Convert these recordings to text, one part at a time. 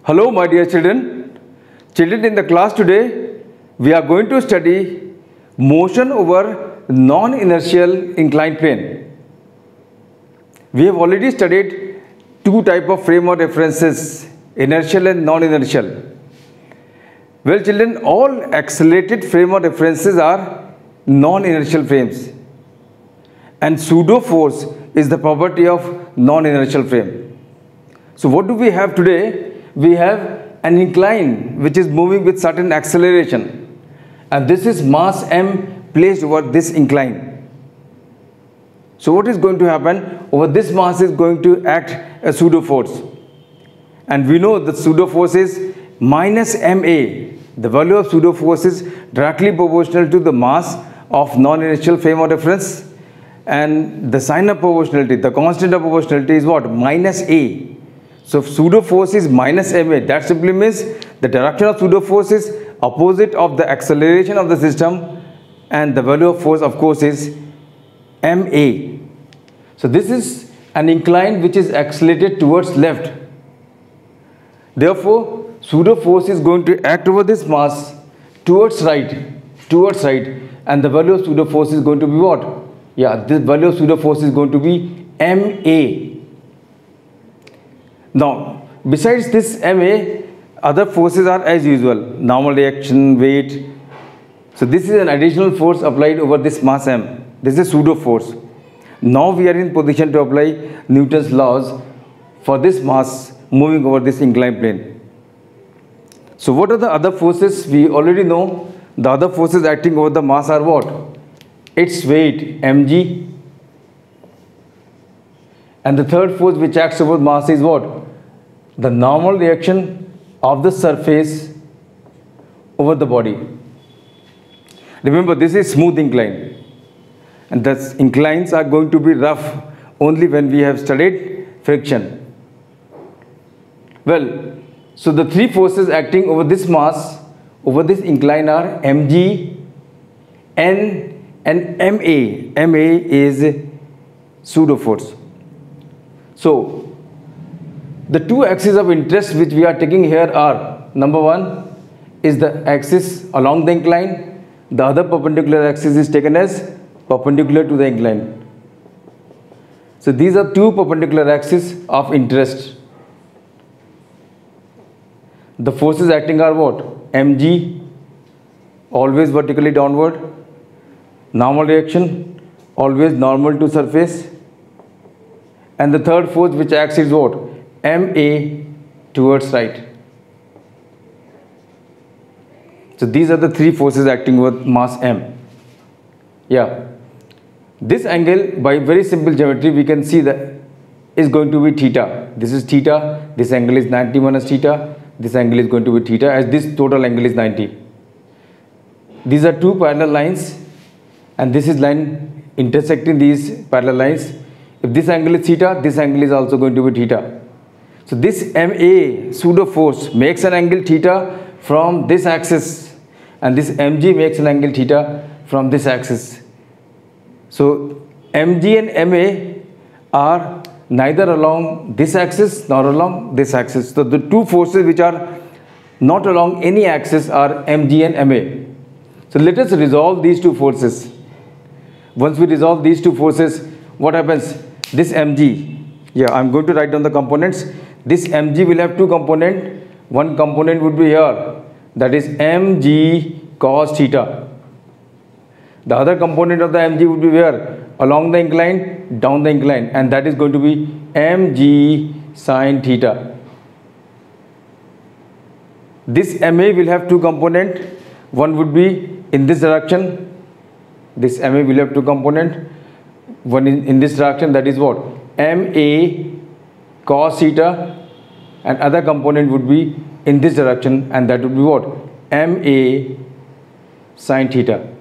Hello, my dear children. Children, in the class today, we are going to study motion over non-inertial inclined plane. We have already studied two types of frame of references, inertial and non-inertial. Well, children, all accelerated frame of references are non-inertial frames. And pseudo force is the property of non-inertial frame. So what do we have today? We have an incline which is moving with certain acceleration, and this is mass m placed over this incline. So what is going to happen? Over this mass is going to act a pseudo force, and we know the pseudo force is minus ma. The value of pseudo force is directly proportional to the mass of non-inertial frame of reference, and the sign of proportionality, the constant of proportionality is what? Minus a. So pseudo force is minus ma. That simply means the direction of pseudo force is opposite of the acceleration of the system, and the value of force, of course, is ma. So this is an incline which is accelerated towards left. Therefore, pseudo force is going to act over this mass towards right, and the value of pseudo force is going to be what? Yeah, this value of pseudo force is going to be ma. Now, besides this ma, other forces are as usual, normal reaction, weight. So this is an additional force applied over this mass m. This is pseudo force. Now we are in position to apply Newton's laws for this mass moving over this inclined plane. So what are the other forces? We already know the other forces acting over the mass are what? Its weight, mg. And the third force which acts over mass is what? The normal reaction of the surface over the body. Remember, this is smooth incline, and the inclines are going to be rough only when we have studied friction. Well, so the three forces acting over this mass, over this incline are mg, n and ma. Ma is pseudo force. So, the two axes of interest which we are taking here are, number one is the axis along the incline, the other perpendicular axis is taken as perpendicular to the incline. So, these are two perpendicular axes of interest. The forces acting are what? mg, always vertically downward, normal reaction, always normal to surface. And the third force which acts is what? ma towards right. So these are the three forces acting with mass m. Yeah. This angle, by very simple geometry, we can see that is going to be theta. This is theta. This angle is 90 minus theta. This angle is going to be theta, as this total angle is 90. These are two parallel lines, and this is line intersecting these parallel lines. If this angle is theta, this angle is also going to be theta. So this ma pseudo force makes an angle theta from this axis, and this mg makes an angle theta from this axis. So mg and ma are neither along this axis nor along this axis. So the two forces which are not along any axis are mg and ma. So let us resolve these two forces. Once we resolve these two forces, what happens? This mg, yeah, I'm going to write down the components. This mg will have two components. One component would be here, that is mg cos theta. The other component of the mg would be where? Along the incline, down the incline, and that is going to be mg sin theta. This ma will have two components. One would be in this direction. This ma will have two components. One in this direction, that is what? ma cos theta, and other component would be in this direction, and that would be what? ma sin theta.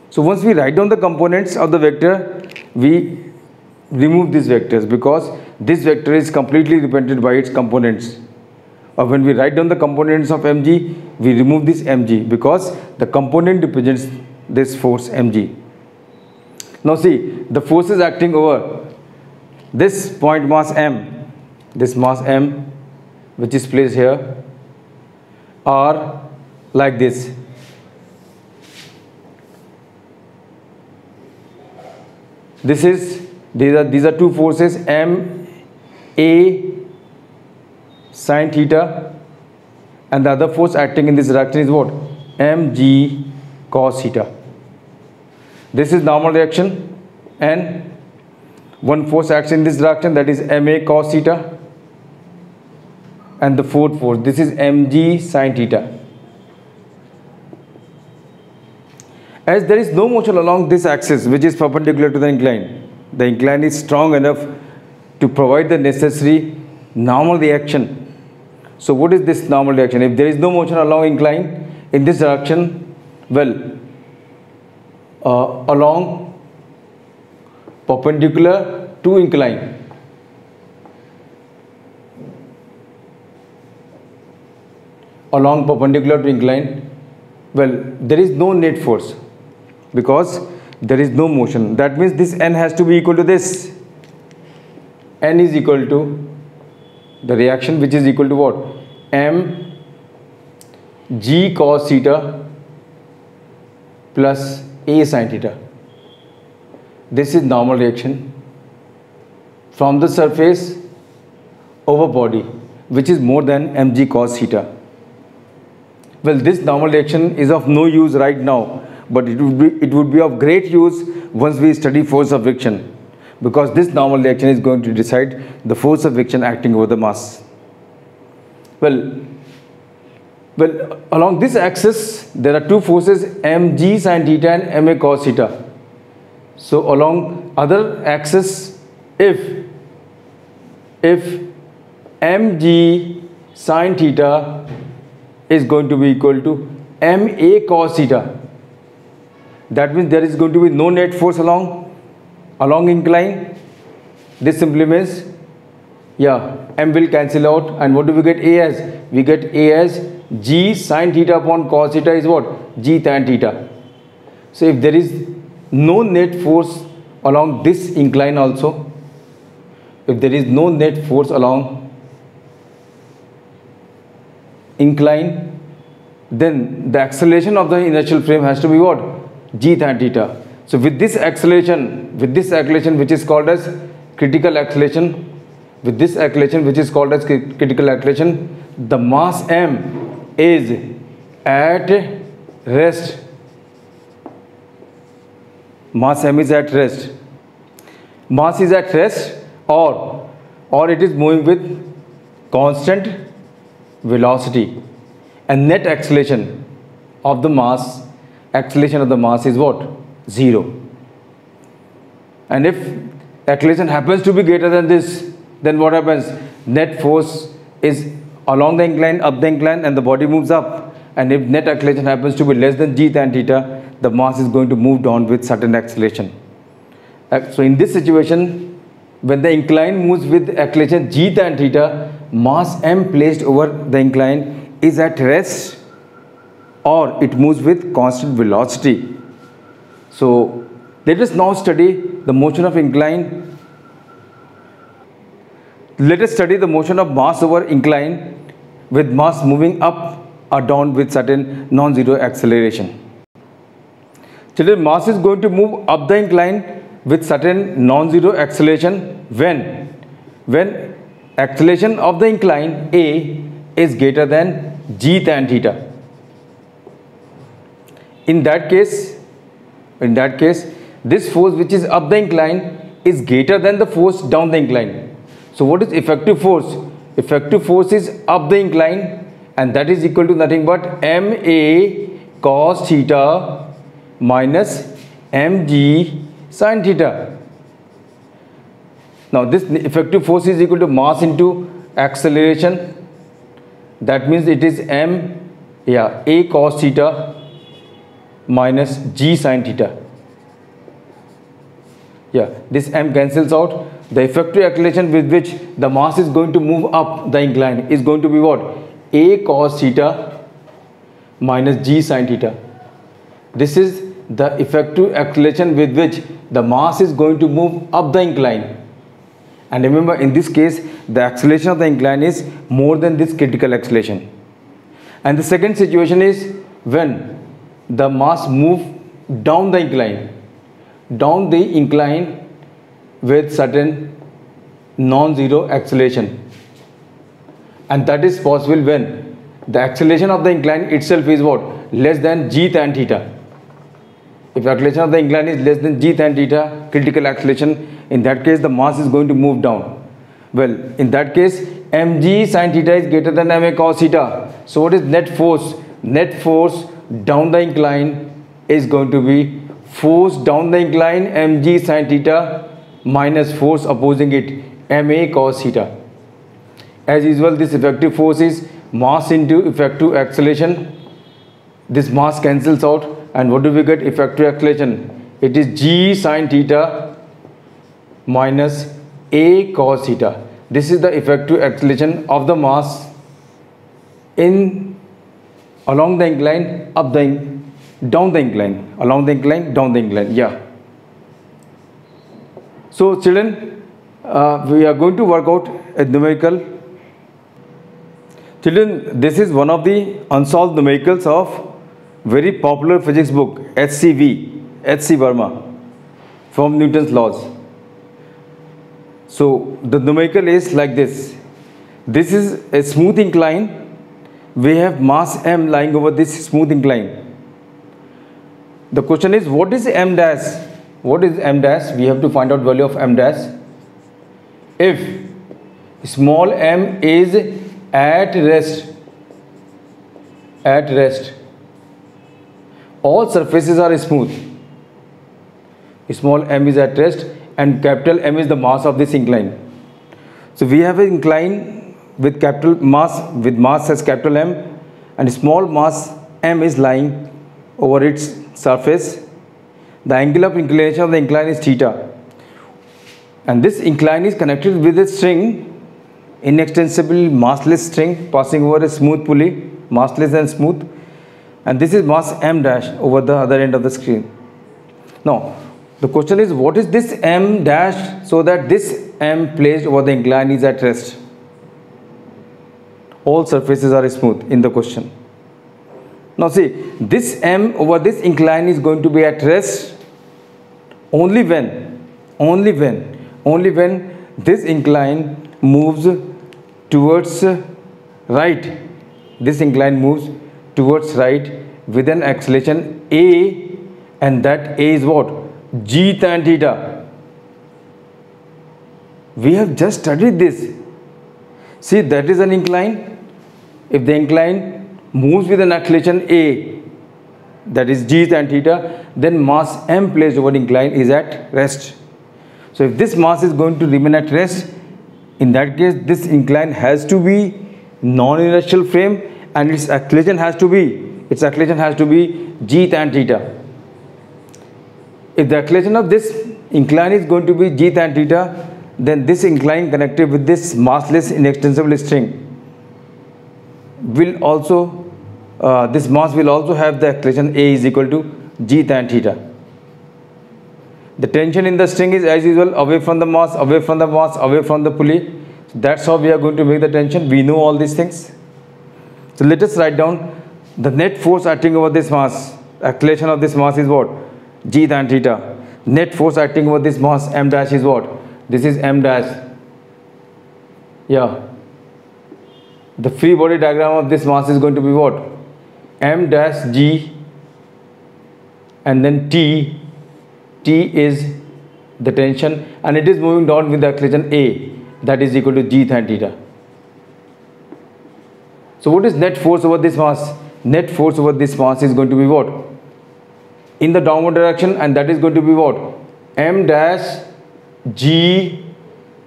So once we write down the components of the vector, we remove these vectors, because this vector is completely dependent by its components. Or when we write down the components of mg, we remove this mg, because the component represents this force mg. Now see, the forces acting over this point mass m, this mass m, which is placed here are like this. These are two forces, M A sine theta, and the other force acting in this direction is what? M G cos theta. This is normal reaction, and one force acts in this direction, that is M A cos theta, and the fourth force, this is M G sine theta. As there is no motion along this axis which is perpendicular to the incline is strong enough to provide the necessary normal reaction. So what is this normal reaction? If there is no motion along incline in this direction, well, along perpendicular to incline, well, there is no net force because there is no motion. That means this N has to be equal to this. N is equal to the reaction, which is equal to what? M G cos theta plus A sin theta. This is normal reaction from the surface over body, which is more than mg cos theta. Well, this normal reaction is of no use right now, but it would be of great use once we study force of friction, because this normal reaction is going to decide the force of friction acting over the mass. Well, along this axis there are two forces, mg sin theta and ma cos theta. So along other axis, if mg sin theta is going to be equal to ma cos theta, that means there is going to be no net force along incline. This simply means, m will cancel out, and what do we get A as? We get A as g sin theta upon cos theta is what? G tan theta. So if there is no net force along this incline also, if there is no net force along incline, then the acceleration of the inertial frame has to be what? G tan theta. So with this acceleration which is called as critical acceleration, the mass m is at rest. Mass is at rest, or it is moving with constant velocity, and net acceleration of the mass is what? 0. And if acceleration happens to be greater than this, then what happens? Net force is along the incline, up the incline, and the body moves up. And if net acceleration happens to be less than g tan theta, the mass is going to move down with certain acceleration. So in this situation, when the incline moves with acceleration g tan theta, mass m placed over the incline is at rest, or it moves with constant velocity. So let us now study the motion of incline. Let us study the motion of mass over incline with mass moving up or down with certain non-zero acceleration. Children, mass is going to move up the incline with certain non-zero acceleration when acceleration of the incline A is greater than g tan theta. In that case, this force which is up the incline is greater than the force down the incline. So what is effective force? Effective force is up the incline, and that is equal to nothing but ma cos theta minus mg sin theta. Now this effective force is equal to mass into acceleration. That means it is a cos theta minus g sin theta. This m cancels out. The effective acceleration with which the mass is going to move up the incline is going to be what? A cos theta minus g sin theta. This is the effective acceleration with which the mass is going to move up the incline. And remember, in this case, the acceleration of the incline is more than this critical acceleration. And the second situation is when the mass move down the incline with certain non-zero acceleration. And that is possible when the acceleration of the incline itself is what? Less than g tan theta. If acceleration of the incline is less than g tan theta, critical acceleration, in that case the mass is going to move down. Well, in that case, mg sin theta is greater than ma cos theta. So what is net force? Net force down the incline is going to be force down the incline mg sin theta minus force opposing it ma cos theta. As usual, this effective force is mass into effective acceleration. This mass cancels out, and what do we get? Effective acceleration. It is g sin theta minus a cos theta. This is the effective acceleration of the mass along the incline, down the incline, along the incline, down the incline. Yeah. So children, we are going to work out a numerical. Children, this is one of the unsolved numericals of very popular physics book, HCV, H.C. Verma, from Newton's laws. So the numerical is like this. This is a smooth incline. We have mass m lying over this smooth incline. The question is, what is m dash? What is m dash? We have to find out value of m dash. If small m is at rest, all surfaces are smooth. Small m is at rest and capital M is the mass of this incline. So we have an incline with capital mass, with mass as capital M, and small mass m is lying over its surface. The angle of inclination of the incline is theta, and this incline is connected with a string, inextensible massless string passing over a smooth pulley, massless and smooth, and this is mass m dash over the other end of the screen. Now the question is, what is this m dash so that this m placed over the incline is at rest? All surfaces are smooth in the question. Now see, this m over this incline is going to be at rest only when this incline moves towards right. This incline moves towards right with an acceleration a, and that a is what? G tan theta. We have just studied this. See, that is an incline. If the incline moves with an acceleration a, that is g tan theta, then mass m placed over the incline is at rest. So if this mass is going to remain at rest, in that case this incline has to be non-inertial frame, and its acceleration has to be g tan theta. If the acceleration of this incline is going to be g tan theta, then this incline connected with this massless inextensible string will also, this mass will also have the acceleration a is equal to g tan theta. The tension in the string is as usual away from the mass, away from the mass, away from the pulley. So that's how we are going to make the tension. We know all these things. So let us write down the net force acting over this mass. Acceleration of this mass is what? G tan theta. Net force acting over this mass m dash is what? This is m dash. Yeah. The free body diagram of this mass is going to be what? M dash g, and then T is the tension, and it is moving down with the acceleration A, that is equal to g tan theta. So what is net force over this mass? Net force over this mass is going to be what? In the downward direction, and that is going to be what? M dash g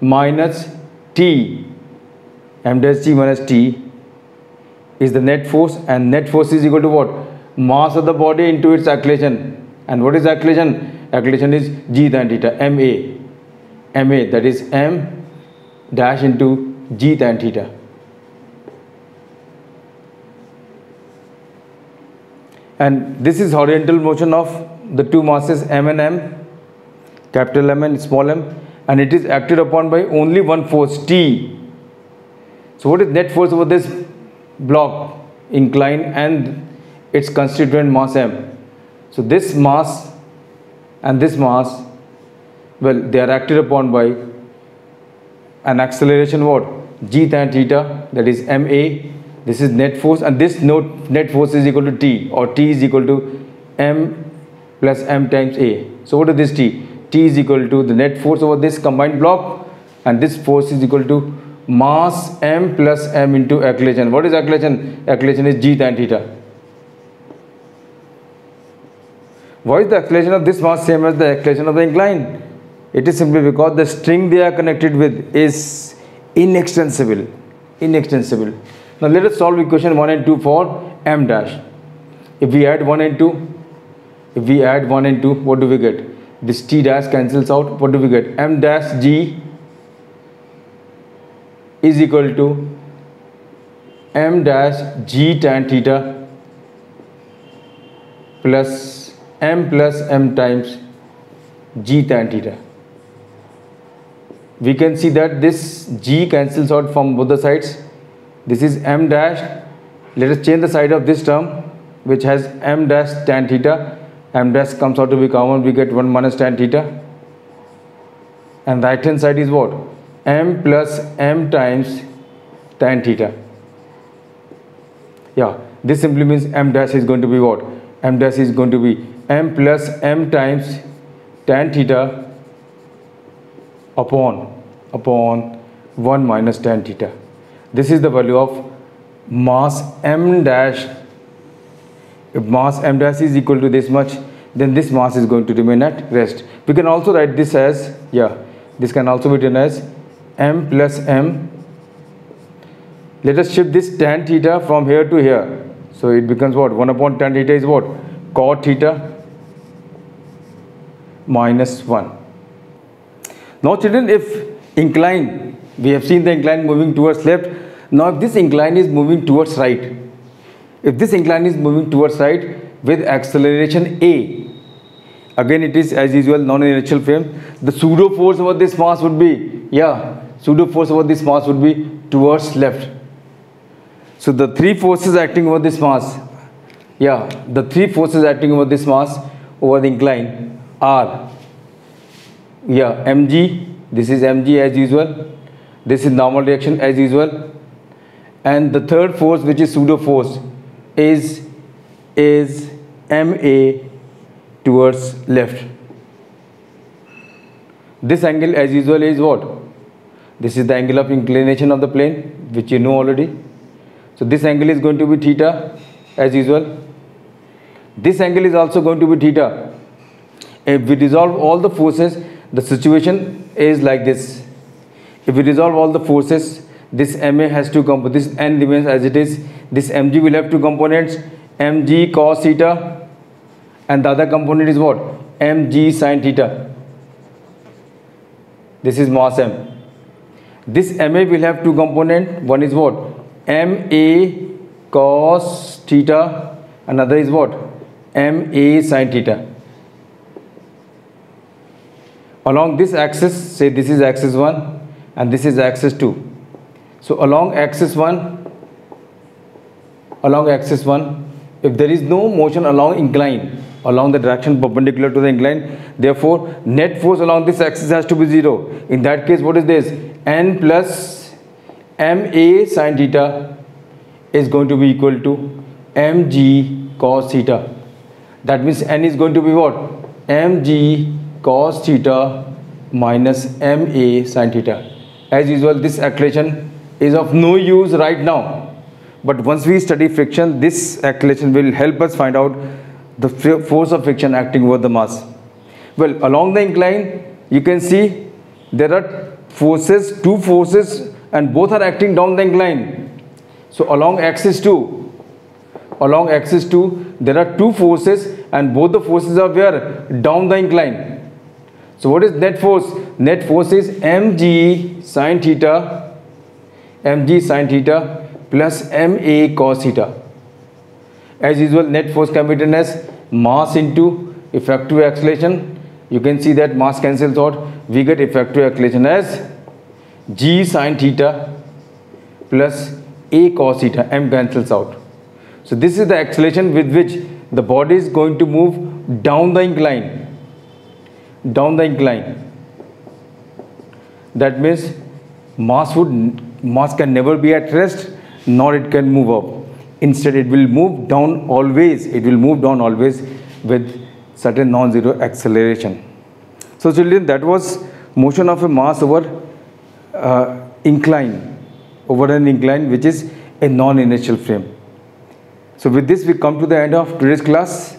minus T. M dash g minus T is the net force, and net force is equal to what? Mass of the body into its acceleration. And what is acceleration? Acceleration is g tan theta, ma, that is m dash into g tan theta. And this is horizontal motion of the two masses m and m, capital M and small m, and it is acted upon by only one force, T. So what is net force over this block, incline, and its constituent mass m? So this mass and this mass, well, they are acted upon by an acceleration what? G tan theta, that is ma. This is net force, and this net force is equal to T, or T is equal to m plus m times a. So what is this T? T is equal to the net force over this combined block, and this force is equal to mass m plus m into acceleration. What is acceleration? Acceleration is G tan theta. Why is the acceleration of this mass same as the acceleration of the incline? It is simply because the string they are connected with is inextensible. Inextensible. Now let us solve equation 1 and 2 for m dash. If we add 1 and 2, what do we get? This t dash cancels out. What do we get? M dash g is equal to m dash g tan theta plus m times g tan theta. We can see that this g cancels out from both the sides. This is m dash. Let us change the side of this term, which has m dash tan theta. M dash comes out to be common. We get 1 minus tan theta. And right hand side is what? M plus m times tan theta. Yeah, this simply means m dash is going to be what? M dash is going to be m plus m times tan theta upon 1 minus tan theta. This is the value of mass m dash. If mass m dash is equal to this much, then this mass is going to remain at rest. We can also write this as, this can also be written as m plus m. Let us shift this tan theta from here to here. So it becomes what? 1 upon tan theta is what? Cot theta minus 1. Now children, if incline, we have seen the incline moving towards left. Now if this incline is moving towards right, with acceleration a, again it is as usual non-inertial frame, the pseudo force over this mass would be, towards left. So the three forces acting over this mass, over the incline are, mg, this is mg as usual, this is normal reaction as usual, and the third force, which is pseudo force, is ma towards left. This angle as usual is what? This is the angle of inclination of the plane, which you know already. So this angle is going to be theta as usual. This angle is also going to be theta. If we resolve all the forces, the situation is like this. If we resolve all the forces, this ma has two components, this n remains as it is. This mg will have two components, mg cos theta, and the other component is what? mg sin theta. This is mass m. This ma will have two components. One is what? ma cos theta, another is what? ma sin theta. Along this axis, say this is axis 1 and this is axis 2. So along axis 1, if there is no motion along incline, along the direction perpendicular to the incline, therefore net force along this axis has to be 0. In that case, what is this? N plus ma sin theta is going to be equal to mg cos theta. That means n is going to be what? mg cos theta minus ma sin theta. As usual, this acceleration is of no use right now. But once we study friction, this acceleration will help us find out the force of friction acting over the mass. Well, along the incline, you can see there are forces, two forces, and both are acting down the incline. So along axis 2, there are two forces, and both the forces are where? Down the incline. So what is net force? Net force is mg sin theta plus ma cos theta. As usual, net force can be written as mass into effective acceleration. you can see that mass cancels out. We get effective acceleration as g sine theta plus a cos theta. M cancels out. So this is the acceleration with which the body is going to move down the incline. Down the incline. That means mass can never be at rest, nor it can move up. Instead, it will move down always. It will move down always with certain non-zero acceleration. So children, that was motion of a mass over incline, over an incline which is a non-inertial frame. So with this we come to the end of today's class.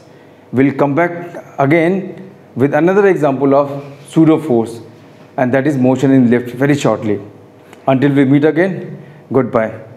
We'll come back again with another example of pseudo force, and that is motion in lift very shortly. Until we meet again, goodbye.